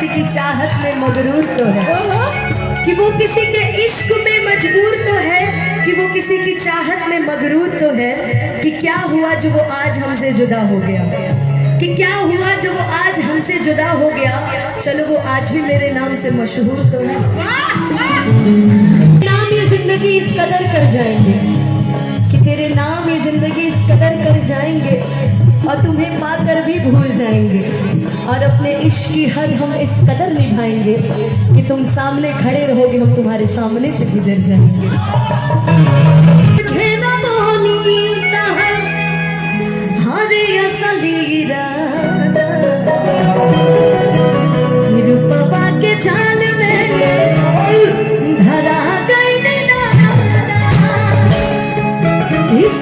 किसी की चाहत में मगरूर तो है, कि वो किसी के इश्क में मजबूर तो है, कि वो किसी की चाहत में मगरूर तो है, कि क्या हुआ जो वो आज हमसे जुदा हो गया, कि क्या हुआ जो वो आज हमसे जुदा हो गया, चलो वो आज भी मेरे नाम से मशहूर तो है। नाम ये जिंदगी इस कदर कर जाएंगे, कि तेरे नाम ये जिंदगी इस कदर कर जाएंगे, और तुम्हें पाकर भी भूल जाएंगे, और अपने इश्क की हद हम इस कदर निभाएंगे कि तुम सामने खड़े रहोगे, हम तुम्हारे सामने से गुजर जाएंगे। मुझे ना बोलता है हरे असली इरादा, रूपवा के जाल में धरा गई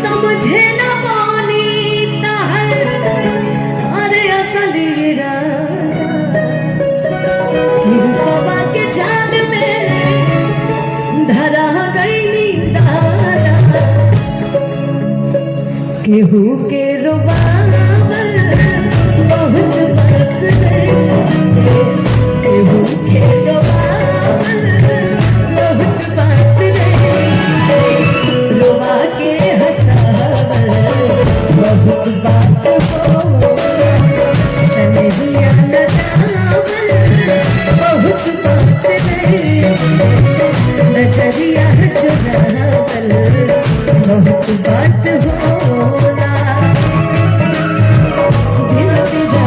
समझे ना पानीता है अरे असली इरादा, रूपवा के जाल में धरा गई दादा, केहू के रोवावल बहुत बात है, केहू के रोवावल बहुत बात है, रोवा के हंसावल बहुत बात हो, सनहिया लगावल बहुत बात है, नजरिया चुरावल बहुत बात होला, दिल तेरा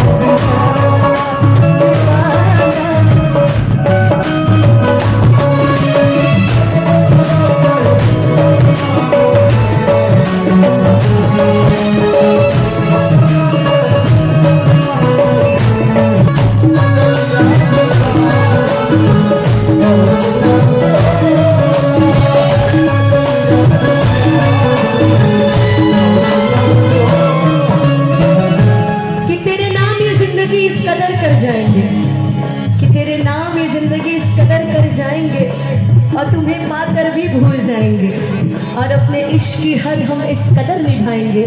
और तुम्हें पाकर भी भूल जाएंगे, और अपने इश्क की हद हम इस कदर निभाएंगे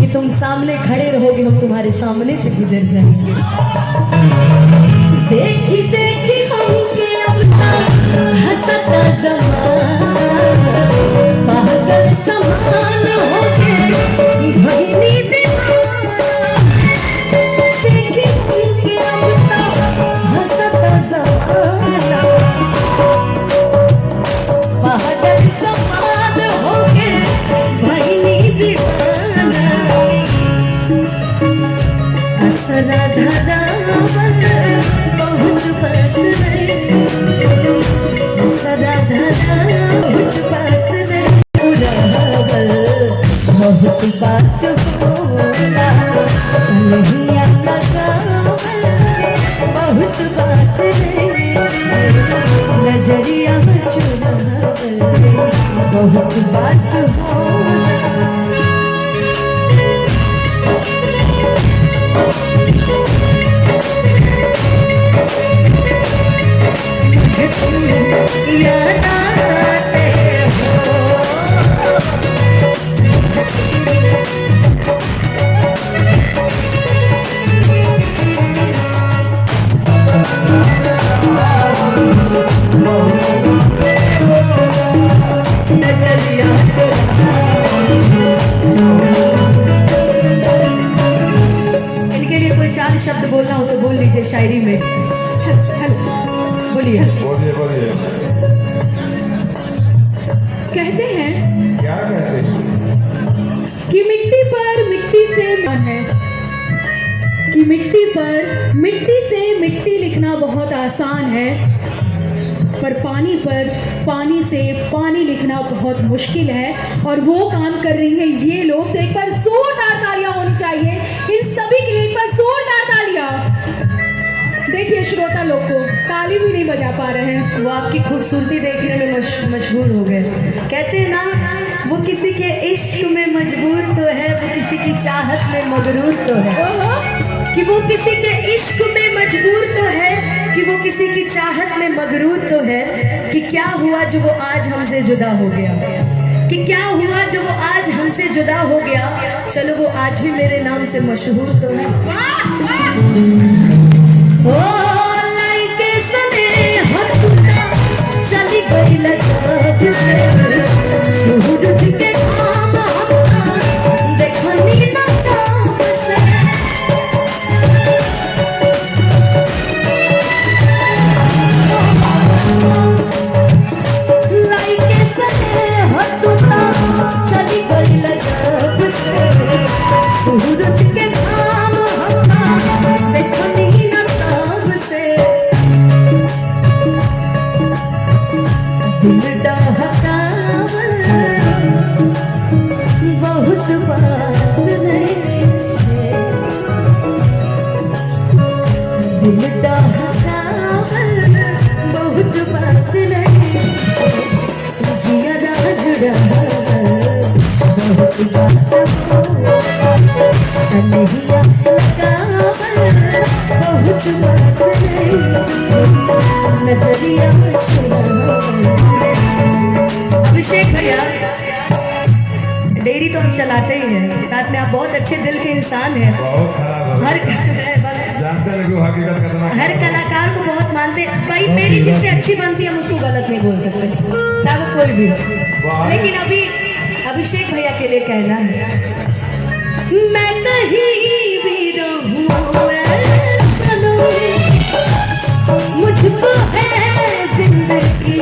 कि तुम सामने खड़े रहोगे, हम तुम्हारे सामने से गुजर जाएंगे। देखी देखी हमके अब हंसता ज़माना, पागल समान हो के भईनी दीवाना, देखी हमके अब हंसता ज़माना, पागल समान हो के भईनी दीवाना, असरा धरावल बहुत बात है, असरा धरावल बहुत बात है, उड़ावल बहुत बात होला, सनहिया लगावल बहुत बात है, नजरिया चुरावल बहुत बात होला। मुझे तुम याद आते हो, नजरिया इनके लिए कोई 4 शब्द बोलना हो तो बोल लीजिए शायरी में। बोलिए बोलिए। कहते हैं क्या कहते हैं कि मिट्टी पर मिट्टी से मन है, कि मिट्टी पर मिट्टी से मिट्टी लिखना बहुत आसान है, पर पर पानी से पानी लिखना बहुत मुश्किल है, और वो काम कर रही हैं ये लोग। तो एक बार जोरदार तालियां होनी चाहिए इन सभी के लिए, एक बार जोरदार तालियां। देखिए श्रोता लोग को ताली भी नहीं बजा पा रहे हैं, वो आपकी खूबसूरती देखने में मशहूर हो गए। कहते हैं ना, वो किसी के इश्क में मजबूर तो है, वो किसी की चाहत में मगरूर तो है, कि वो किसी के इश्क में मजबूर तो है, कि वो किसी की चाहत में मगरूर तो है, कि क्या हुआ जो वो आज हमसे जुदा हो गया, कि क्या हुआ जो वो आज हमसे जुदा हो गया, चलो वो आज भी मेरे नाम से मशहूर तो है। ओ दिल दहकावल बहुत बात नहीं, जिया जुड़ावल बहुत बात होला, कन्हैया लगावल बहुत बात नहीं, नजरिया छुड़ावल। अभिषेक भैया, डेयरी तो हम चलाते ही हैं, साथ में आप बहुत अच्छे दिल के इंसान हैं। बहुत खराब है। जानते हैं कि वो हकीकत कितना हर कलाकार को बहुत मानते हैं भाई, मेरी जिससे अच्छी बनती है हम उसको गलत नहीं बोल सकते, चाहे वो कोई भी हो। लेकिन अभी अभिषेक भैया के लिए कहना है, मैं कहीं भी रहूं मुझको है जिंदगी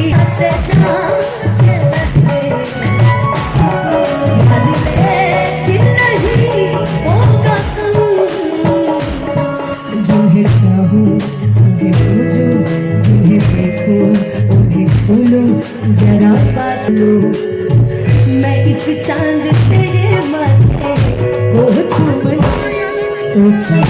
जरा बात लो, मैं इस चांद तेरे माथे को छूऊं तो चल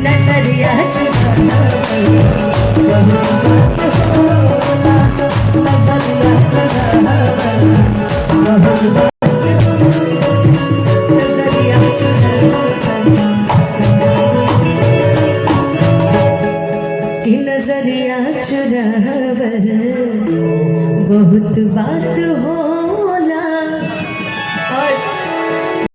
नजरिया चुराना नजरिया चुराना कि नजरिया चुरावल बहुत बात होला। और